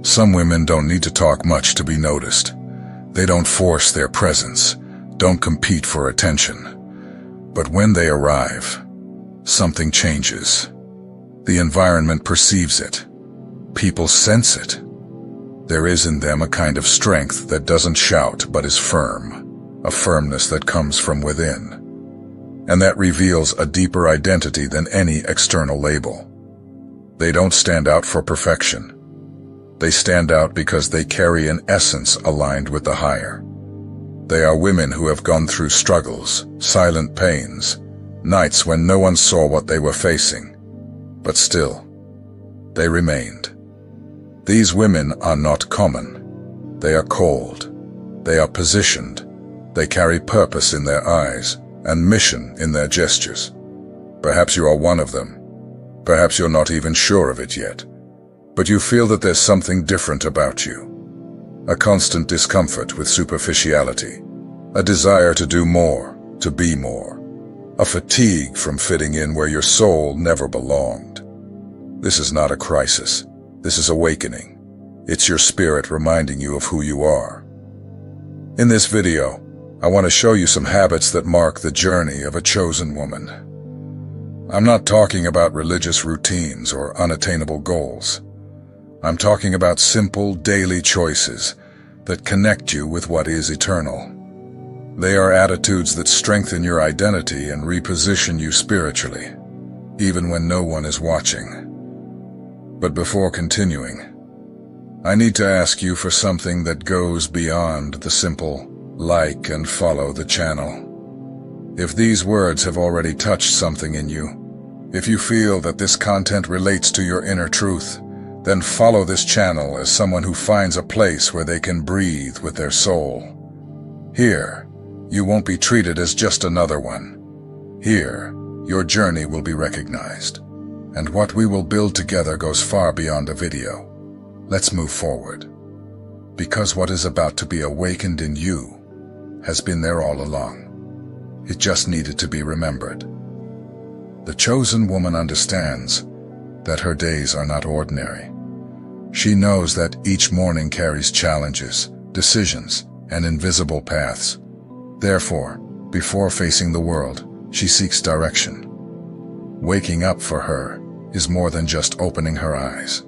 Some women don't need to talk much to be noticed. They don't force their presence, don't compete for attention. But when they arrive, something changes. The environment perceives it. People sense it. There is in them a kind of strength that doesn't shout but is firm, a firmness that comes from within. And that reveals a deeper identity than any external label. They don't stand out for perfection. They stand out because they carry an essence aligned with the higher. They are women who have gone through struggles, silent pains, nights when no one saw what they were facing. But still, they remained. These women are not common. They are called. They are positioned. They carry purpose in their eyes and mission in their gestures. Perhaps you are one of them. Perhaps you're not even sure of it yet. But you feel that there's something different about you. A constant discomfort with superficiality. A desire to do more, to be more. A fatigue from fitting in where your soul never belonged. This is not a crisis. This is awakening. It's your spirit reminding you of who you are. In this video, I want to show you some habits that mark the journey of a chosen woman. I'm not talking about religious routines or unattainable goals. I'm talking about simple, daily choices that connect you with what is eternal. They are attitudes that strengthen your identity and reposition you spiritually, even when no one is watching. But before continuing, I need to ask you for something that goes beyond the simple like and follow the channel. If these words have already touched something in you, if you feel that this content relates to your inner truth, then follow this channel as someone who finds a place where they can breathe with their soul. Here, you won't be treated as just another one. Here, your journey will be recognized. And what we will build together goes far beyond a video. Let's move forward. Because what is about to be awakened in you has been there all along. It just needed to be remembered. The chosen woman understands that her days are not ordinary. She knows that each morning carries challenges, decisions, and invisible paths. Therefore, before facing the world, she seeks direction. Waking up for her is more than just opening her eyes.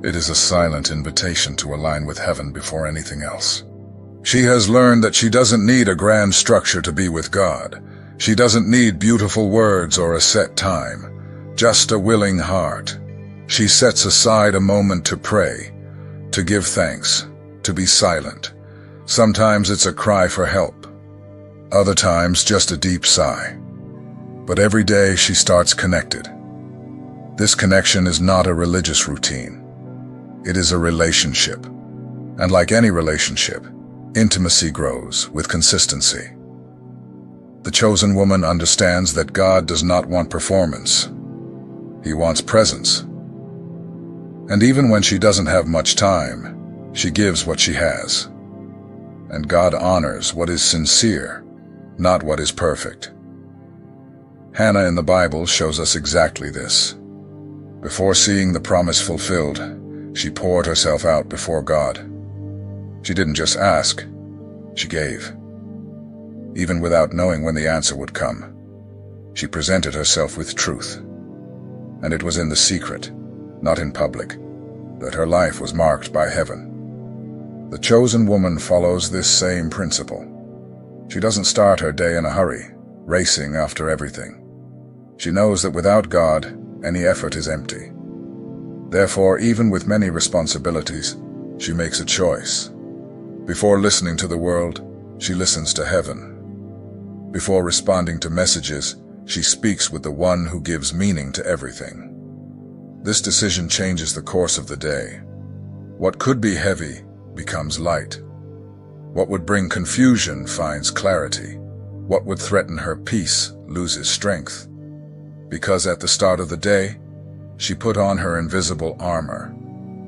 It is a silent invitation to align with heaven before anything else. She has learned that she doesn't need a grand structure to be with God. She doesn't need beautiful words or a set time, just a willing heart. She sets aside a moment to pray, to give thanks, to be silent. Sometimes it's a cry for help. Other times just a deep sigh. But every day she starts connected. This connection is not a religious routine. It is a relationship. And like any relationship, intimacy grows with consistency. The chosen woman understands that God does not want performance. He wants presence. And even when she doesn't have much time, she gives what she has. And God honors what is sincere, not what is perfect. Hannah in the Bible shows us exactly this. Before seeing the promise fulfilled, she poured herself out before God. She didn't just ask, she gave. Even without knowing when the answer would come, she presented herself with truth. And it was in the secret, not in public, that her life was marked by heaven. The chosen woman follows this same principle. She doesn't start her day in a hurry, racing after everything. She knows that without God, any effort is empty. Therefore, even with many responsibilities, she makes a choice. Before listening to the world, she listens to heaven. Before responding to messages, she speaks with the one who gives meaning to everything. This decision changes the course of the day. What could be heavy becomes light. What would bring confusion finds clarity. What would threaten her peace loses strength. Because at the start of the day, she put on her invisible armor,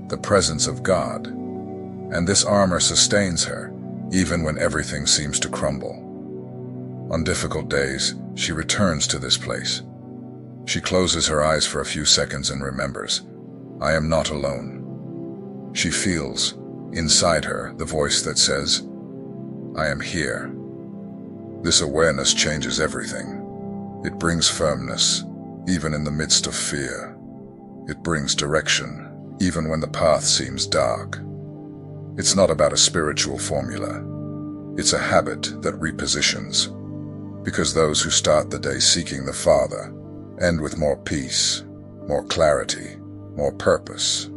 the presence of God. And this armor sustains her, even when everything seems to crumble. On difficult days, she returns to this place. She closes her eyes for a few seconds and remembers, I am not alone. She feels, inside her, the voice that says, "I am here." This awareness changes everything. It brings firmness, even in the midst of fear. It brings direction, even when the path seems dark. It's not about a spiritual formula. It's a habit that repositions, because those who start the day seeking the Father end with more peace, more clarity, more purpose.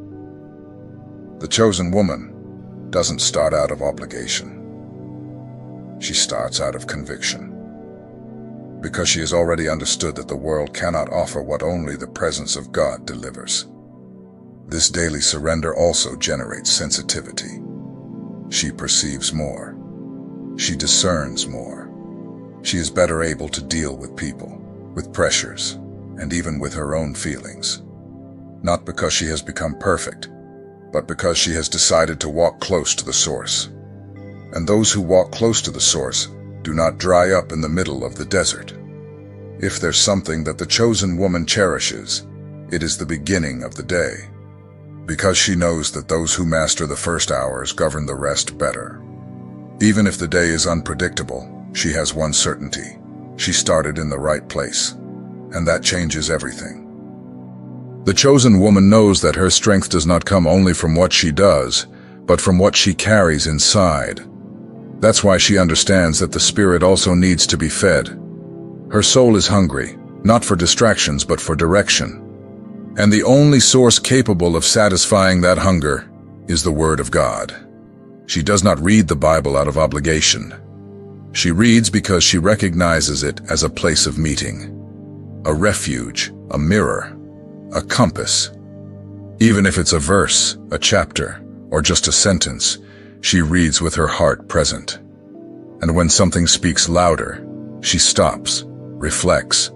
The chosen woman doesn't start out of obligation. She starts out of conviction, because she has already understood that the world cannot offer what only the presence of God delivers. This daily surrender also generates sensitivity. She perceives more. She discerns more. She is better able to deal with people, with pressures, and even with her own feelings. Not because she has become perfect, but because she has decided to walk close to the source. And those who walk close to the source do not dry up in the middle of the desert. If there's something that the chosen woman cherishes, it is the beginning of the day, because she knows that those who master the first hours govern the rest better. Even if the day is unpredictable, she has one certainty: she started in the right place, and that changes everything. The chosen woman knows that her strength does not come only from what she does, but from what she carries inside. That's why she understands that the spirit also needs to be fed. Her soul is hungry, not for distractions but for direction. And the only source capable of satisfying that hunger is the Word of God. She does not read the Bible out of obligation. She reads because she recognizes it as a place of meeting, a refuge, a mirror, a compass. Even if it's a verse, a chapter, or just a sentence, she reads with her heart present. And when something speaks louder, she stops, reflects.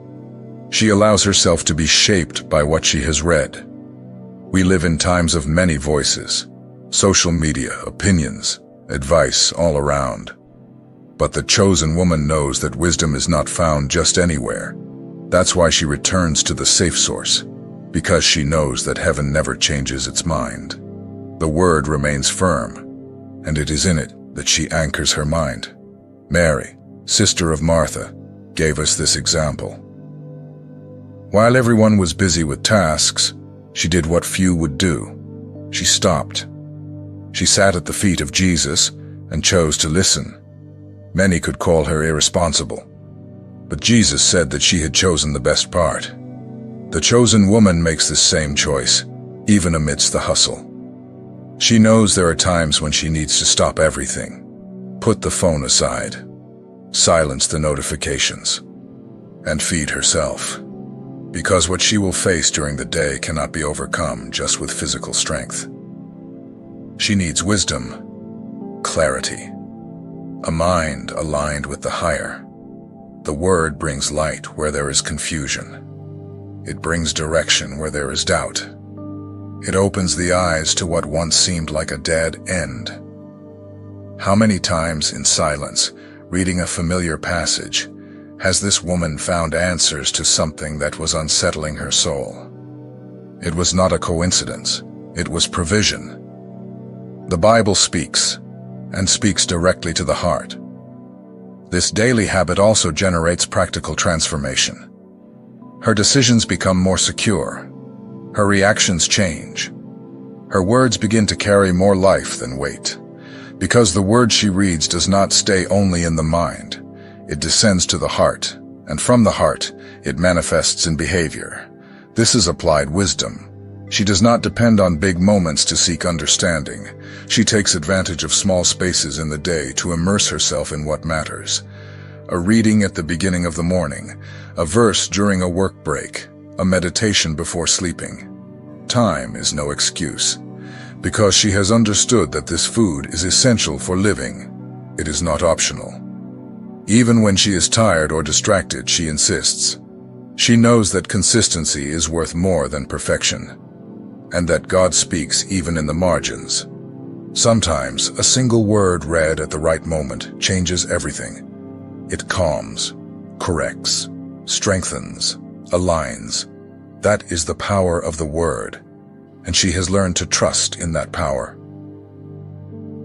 She allows herself to be shaped by what she has read. We live in times of many voices, social media, opinions, advice all around. But the chosen woman knows that wisdom is not found just anywhere. That's why she returns to the safe source, because she knows that heaven never changes its mind. The Word remains firm, and it is in it that she anchors her mind. Mary, sister of Martha, gave us this example. While everyone was busy with tasks, she did what few would do. She stopped. She sat at the feet of Jesus and chose to listen. Many could call her irresponsible, but Jesus said that she had chosen the best part. The chosen woman makes this same choice, even amidst the hustle. She knows there are times when she needs to stop everything, put the phone aside, silence the notifications, and feed herself. Because what she will face during the day cannot be overcome just with physical strength. She needs wisdom, clarity, a mind aligned with the higher. The Word brings light where there is confusion. It brings direction where there is doubt. It opens the eyes to what once seemed like a dead end. How many times in silence, reading a familiar passage, has this woman found answers to something that was unsettling her soul? It was not a coincidence. It was provision. The Bible speaks, and speaks directly to the heart. This daily habit also generates practical transformation. Her decisions become more secure. Her reactions change. Her words begin to carry more life than weight, because the word she reads does not stay only in the mind. It descends to the heart, and from the heart, it manifests in behavior. This is applied wisdom. She does not depend on big moments to seek understanding. She takes advantage of small spaces in the day to immerse herself in what matters. A reading at the beginning of the morning, a verse during a work break, a meditation before sleeping. Time is no excuse, because she has understood that this food is essential for living. It is not optional. Even when she is tired or distracted, she insists. She knows that consistency is worth more than perfection, and that God speaks even in the margins. Sometimes a single word read at the right moment changes everything. It calms, corrects, strengthens, aligns. That is the power of the Word. and she has learned to trust in that power.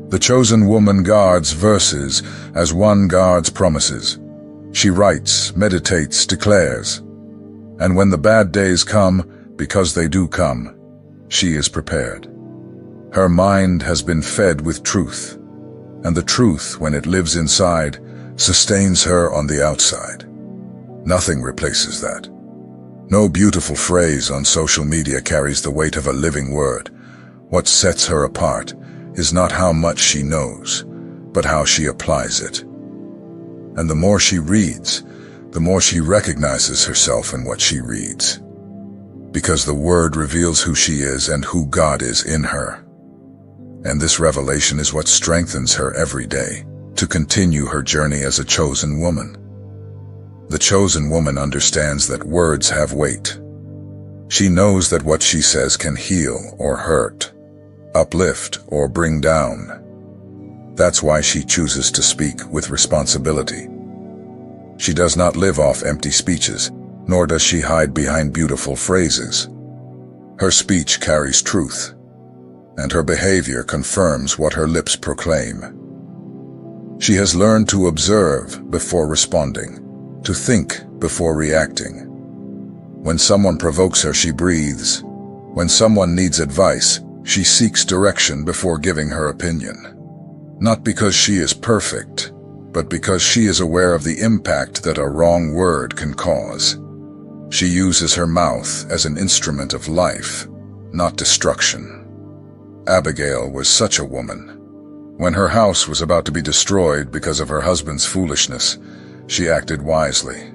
The chosen woman guards verses as one guards promises. She writes, meditates, declares. And when the bad days come, because they do come, she is prepared. Her mind has been fed with truth, and the truth, when it lives inside, sustains her on the outside. Nothing replaces that. No beautiful phrase on social media carries the weight of a living word. What sets her apart is not how much she knows, but how she applies it. And the more she reads, the more she recognizes herself in what she reads. Because the word reveals who she is and who God is in her. And this revelation is what strengthens her every day to continue her journey as a chosen woman. The chosen woman understands that words have weight. She knows that what she says can heal or hurt, uplift or bring down. That's why she chooses to speak with responsibility. She does not live off empty speeches, nor does she hide behind beautiful phrases. Her speech carries truth, and her behavior confirms what her lips proclaim. She has learned to observe before responding, to think before reacting. When someone provokes her, she breathes. When someone needs advice, she seeks direction before giving her opinion. Not because she is perfect, but because she is aware of the impact that a wrong word can cause. She uses her mouth as an instrument of life, not destruction. Abigail was such a woman. When her house was about to be destroyed because of her husband's foolishness, she acted wisely.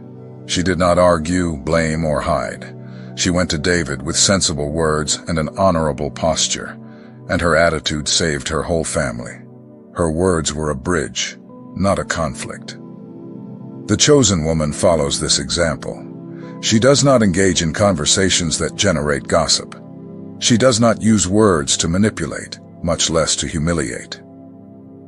She did not argue, blame, or hide. She went to David with sensible words and an honorable posture, and her attitude saved her whole family. Her words were a bridge, not a conflict. The chosen woman follows this example. She does not engage in conversations that generate gossip. She does not use words to manipulate, much less to humiliate.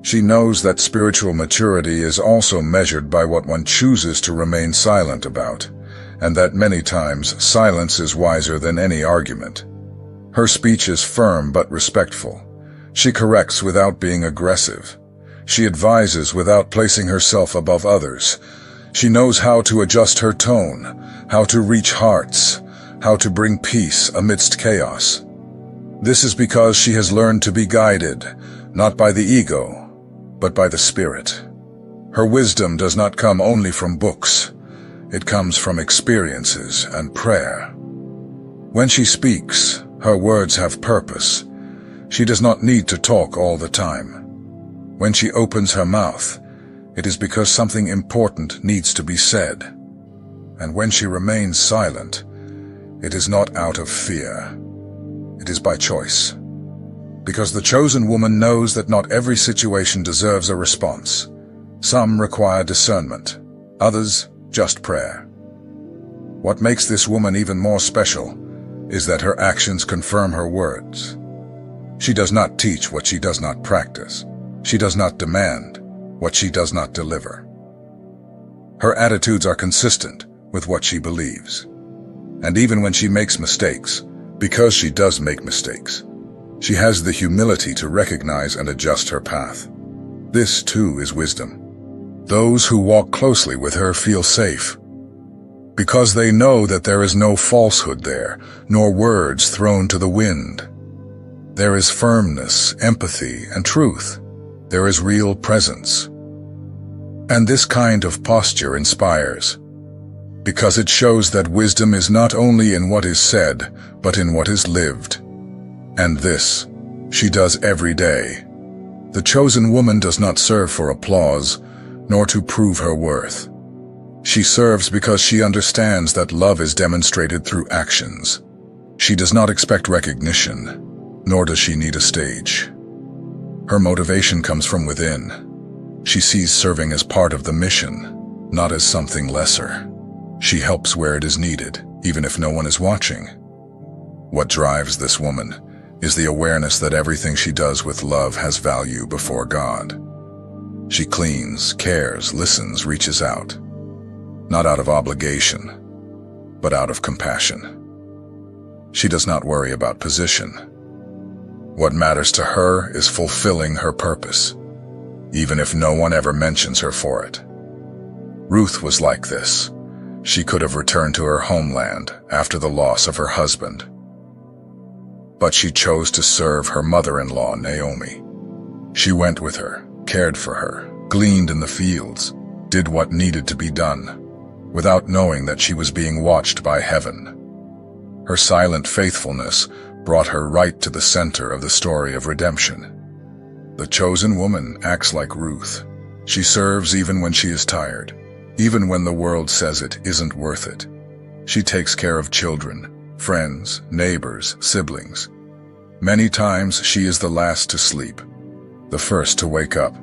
She knows that spiritual maturity is also measured by what one chooses to remain silent about, and that many times silence is wiser than any argument. Her speech is firm but respectful. She corrects without being aggressive. She advises without placing herself above others. She knows how to adjust her tone, how to reach hearts, how to bring peace amidst chaos. This is because she has learned to be guided, not by the ego, but by the Spirit. Her wisdom does not come only from books. It comes from experiences and prayer. When she speaks, her words have purpose. She does not need to talk all the time. When she opens her mouth, it is because something important needs to be said. And when she remains silent, it is not out of fear. It is by choice. Because the chosen woman knows that not every situation deserves a response. Some require discernment, others just prayer. What makes this woman even more special is that her actions confirm her words. She does not teach what she does not practice. She does not demand what she does not deliver. Her attitudes are consistent with what she believes. And even when she makes mistakes, because she does make mistakes, she has the humility to recognize and adjust her path. This, too, is wisdom. Those who walk closely with her feel safe, because they know that there is no falsehood there, nor words thrown to the wind. There is firmness, empathy, and truth. There is real presence. And this kind of posture inspires, because it shows that wisdom is not only in what is said, but in what is lived. And this, she does every day. The chosen woman does not serve for applause, nor to prove her worth. She serves because she understands that love is demonstrated through actions. She does not expect recognition, nor does she need a stage. Her motivation comes from within. She sees serving as part of the mission, not as something lesser. She helps where it is needed, even if no one is watching. What drives this woman is the awareness that everything she does with love has value before God. She cleans, cares, listens, reaches out, not out of obligation, but out of compassion. She does not worry about position. What matters to her is fulfilling her purpose, even if no one ever mentions her for it. Ruth was like this. She could have returned to her homeland after the loss of her husband. But she chose to serve her mother-in-law, Naomi. She went with her, cared for her, gleaned in the fields, did what needed to be done, without knowing that she was being watched by heaven. Her silent faithfulness brought her right to the center of the story of redemption. The chosen woman acts like Ruth. She serves even when she is tired, even when the world says it isn't worth it. She takes care of children, friends, neighbors, siblings. Many times she is the last to sleep, the first to wake up.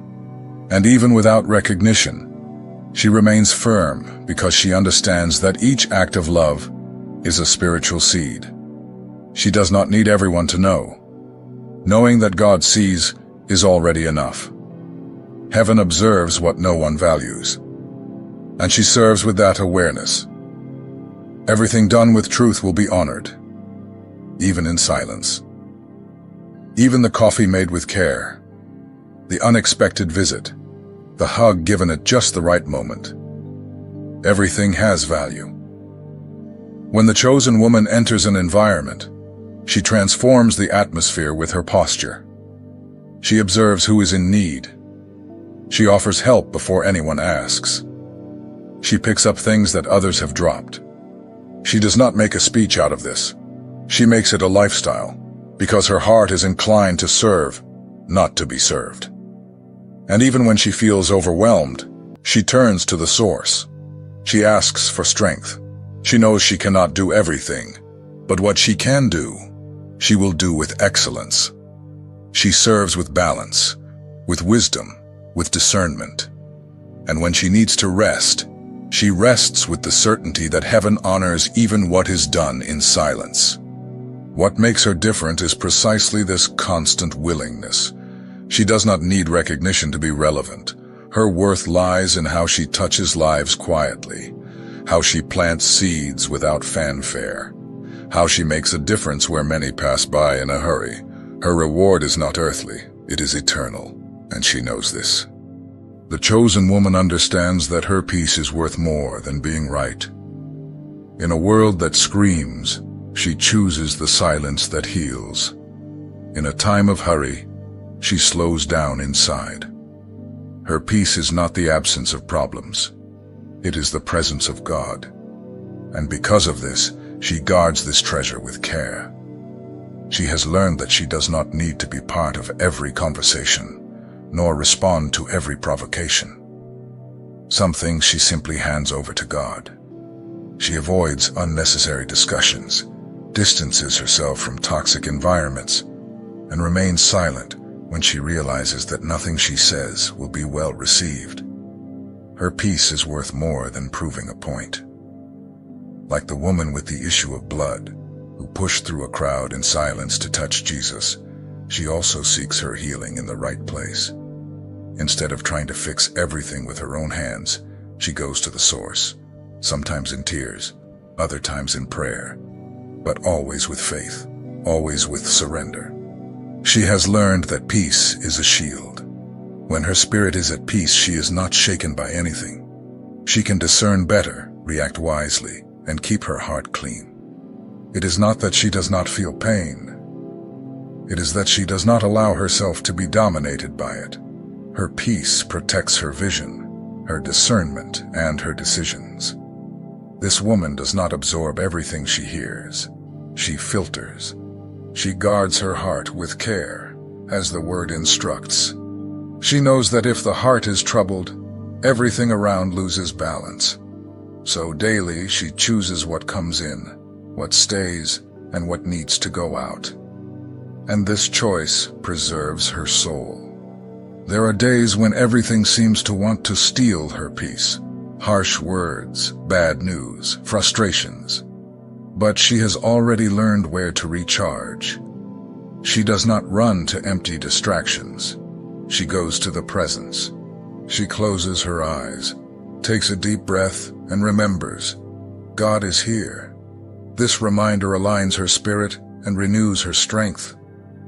And even without recognition, she remains firm because she understands that each act of love is a spiritual seed. She does not need everyone to know. Knowing that God sees is already enough. Heaven observes what no one values, and she serves with that awareness. Everything done with truth will be honored, even in silence. Even the coffee made with care, the unexpected visit, the hug given at just the right moment. Everything has value. When the chosen woman enters an environment, she transforms the atmosphere with her posture. She observes who is in need. She offers help before anyone asks. She picks up things that others have dropped. She does not make a speech out of this. She makes it a lifestyle, because her heart is inclined to serve, not to be served. And even when she feels overwhelmed, she turns to the source. She asks for strength. She knows she cannot do everything, but what she can do, she will do with excellence. She serves with balance, with wisdom, with discernment. And when she needs to rest, she rests with the certainty that heaven honors even what is done in silence. What makes her different is precisely this constant willingness. She does not need recognition to be relevant. Her worth lies in how she touches lives quietly, how she plants seeds without fanfare, how she makes a difference where many pass by in a hurry. Her reward is not earthly, it is eternal, and she knows this. The chosen woman understands that her peace is worth more than being right. In a world that screams, she chooses the silence that heals. In a time of hurry, she slows down inside. Her peace is not the absence of problems. It is the presence of God. And because of this, she guards this treasure with care. She has learned that she does not need to be part of every conversation, nor respond to every provocation. Some things she simply hands over to God. She avoids unnecessary discussions, distances herself from toxic environments, and remains silent when she realizes that nothing she says will be well received. Her peace is worth more than proving a point. Like the woman with the issue of blood, who pushed through a crowd in silence to touch Jesus, she also seeks her healing in the right place. Instead of trying to fix everything with her own hands, she goes to the source, sometimes in tears, other times in prayer, but always with faith, always with surrender. She has learned that peace is a shield. When her spirit is at peace, she is not shaken by anything. She can discern better, react wisely, and keep her heart clean. It is not that she does not feel pain. It is that she does not allow herself to be dominated by it. Her peace protects her vision, her discernment, and her decisions. This woman does not absorb everything she hears. She filters. She guards her heart with care, as the word instructs. She knows that if the heart is troubled, everything around loses balance. So daily she chooses what comes in, what stays, and what needs to go out. And this choice preserves her soul. There are days when everything seems to want to steal her peace. Harsh words, bad news, frustrations. But she has already learned where to recharge. She does not run to empty distractions. She goes to the presence. She closes her eyes, takes a deep breath, and remembers, God is here. This reminder aligns her spirit and renews her strength.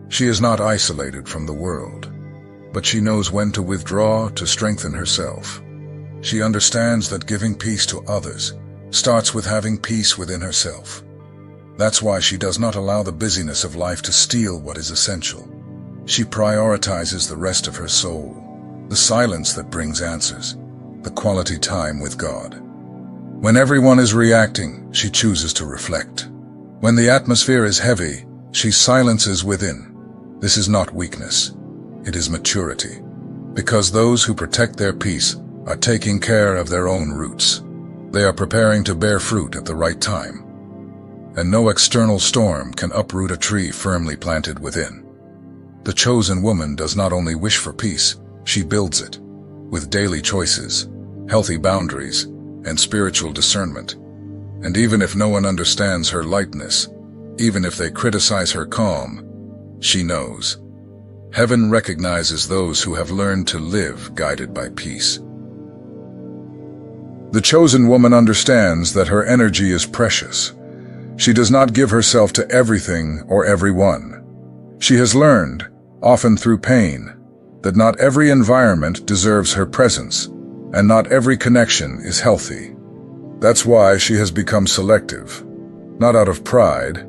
She is not isolated from the world, but she knows when to withdraw to strengthen herself. She understands that giving peace to others starts with having peace within herself. That's why she does not allow the busyness of life to steal what is essential. She prioritizes the rest of her soul, the silence that brings answers, the quality time with God. When everyone is reacting, she chooses to reflect. When the atmosphere is heavy, she silences within. This is not weakness, it is maturity. Because those who protect their peace are taking care of their own roots. They are preparing to bear fruit at the right time. And no external storm can uproot a tree firmly planted within. The chosen woman does not only wish for peace, she builds it, with daily choices, healthy boundaries, and spiritual discernment. And even if no one understands her lightness, even if they criticize her calm, she knows. Heaven recognizes those who have learned to live guided by peace. The chosen woman understands that her energy is precious. She does not give herself to everything or everyone. She has learned, often through pain, that not every environment deserves her presence, and not every connection is healthy. That's why she has become selective, not out of pride,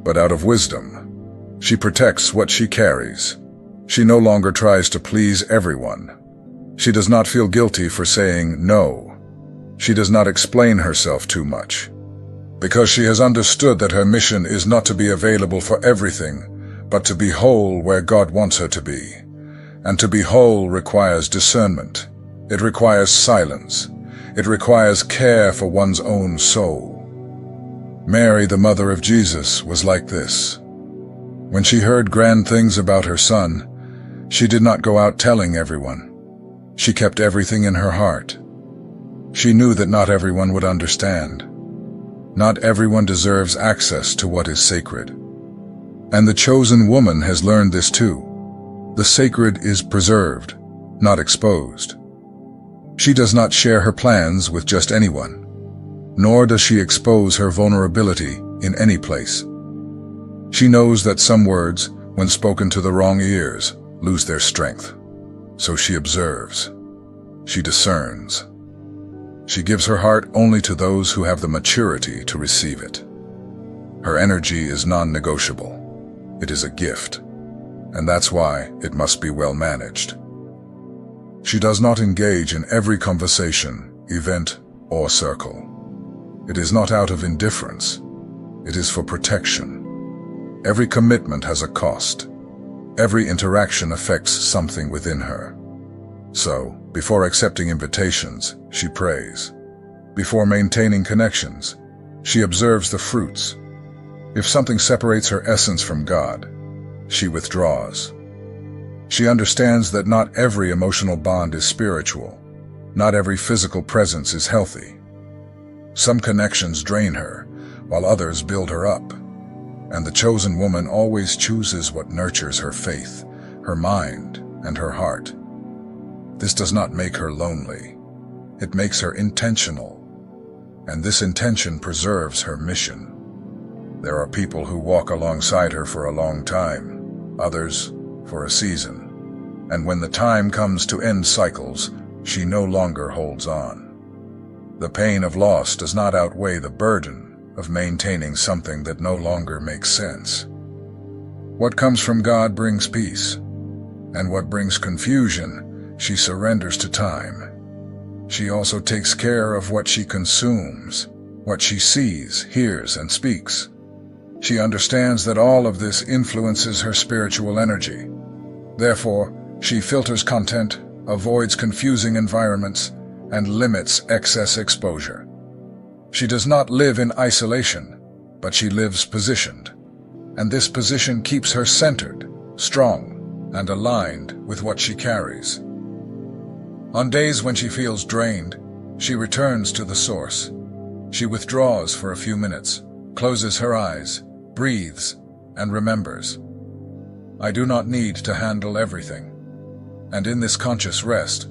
but out of wisdom. She protects what she carries. She no longer tries to please everyone. She does not feel guilty for saying no. She does not explain herself too much, because she has understood that her mission is not to be available for everything, but to be whole where God wants her to be. And to be whole requires discernment. It requires silence. It requires care for one's own soul. Mary, the mother of Jesus, was like this. When she heard grand things about her son, she did not go out telling everyone. She kept everything in her heart. She knew that not everyone would understand. Not everyone deserves access to what is sacred. And the chosen woman has learned this too. The sacred is preserved, not exposed. She does not share her plans with just anyone, nor does she expose her vulnerability in any place. She knows that some words, when spoken to the wrong ears, lose their strength. So she observes. She discerns. She gives her heart only to those who have the maturity to receive it. Her energy is non-negotiable. It is a gift, and that's why it must be well managed. She does not engage in every conversation, event, or circle. It is not out of indifference. It is for protection. Every commitment has a cost. Every interaction affects something within her. So, before accepting invitations, she prays. Before maintaining connections, she observes the fruits. If something separates her essence from God, she withdraws. She understands that not every emotional bond is spiritual. Not every physical presence is healthy. Some connections drain her, while others build her up. And the chosen woman always chooses what nurtures her faith, her mind, and her heart. This does not make her lonely. It makes her intentional. And this intention preserves her mission. There are people who walk alongside her for a long time, others for a season. And when the time comes to end cycles, she no longer holds on. The pain of loss does not outweigh the burden of maintaining something that no longer makes sense. What comes from God brings peace, and what brings confusion, she surrenders to time. She also takes care of what she consumes, what she sees, hears, and speaks. She understands that all of this influences her spiritual energy. Therefore, she filters content, avoids confusing environments, and limits excess exposure. She does not live in isolation, but she lives positioned. And this position keeps her centered, strong, and aligned with what she carries. On days when she feels drained, she returns to the source. She withdraws for a few minutes, closes her eyes, breathes, and remembers. I do not need to handle everything. And in this conscious rest,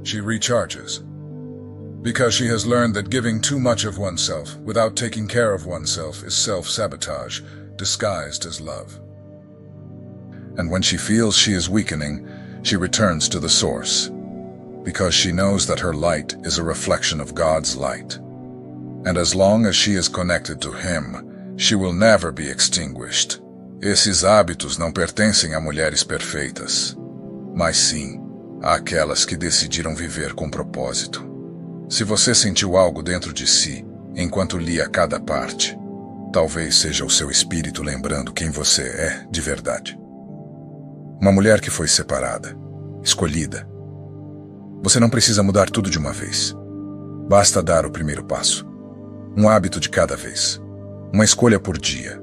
she recharges. Because she has learned that giving too much of oneself without taking care of oneself is self-sabotage, disguised as love. And when she feels she is weakening, she returns to the source, because she knows that her light is a reflection of God's light. And as long as she is connected to Him, she will never be extinguished. Esses hábitos não pertencem a mulheres perfeitas, mas sim àquelas que decidiram viver com propósito. Se você sentiu algo dentro de si, enquanto lia cada parte, talvez seja o seu espírito lembrando quem você é de verdade. Uma mulher que foi separada, escolhida. Você não precisa mudar tudo de uma vez. Basta dar o primeiro passo. Um hábito de cada vez. Uma escolha por dia.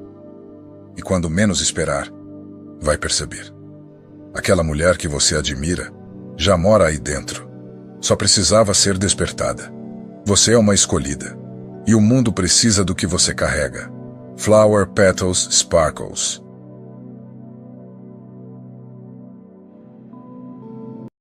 E quando menos esperar, vai perceber. Aquela mulher que você admira já mora aí dentro. Só precisava ser despertada. Você é uma escolhida. E o mundo precisa do que você carrega. Flower petals sparkles.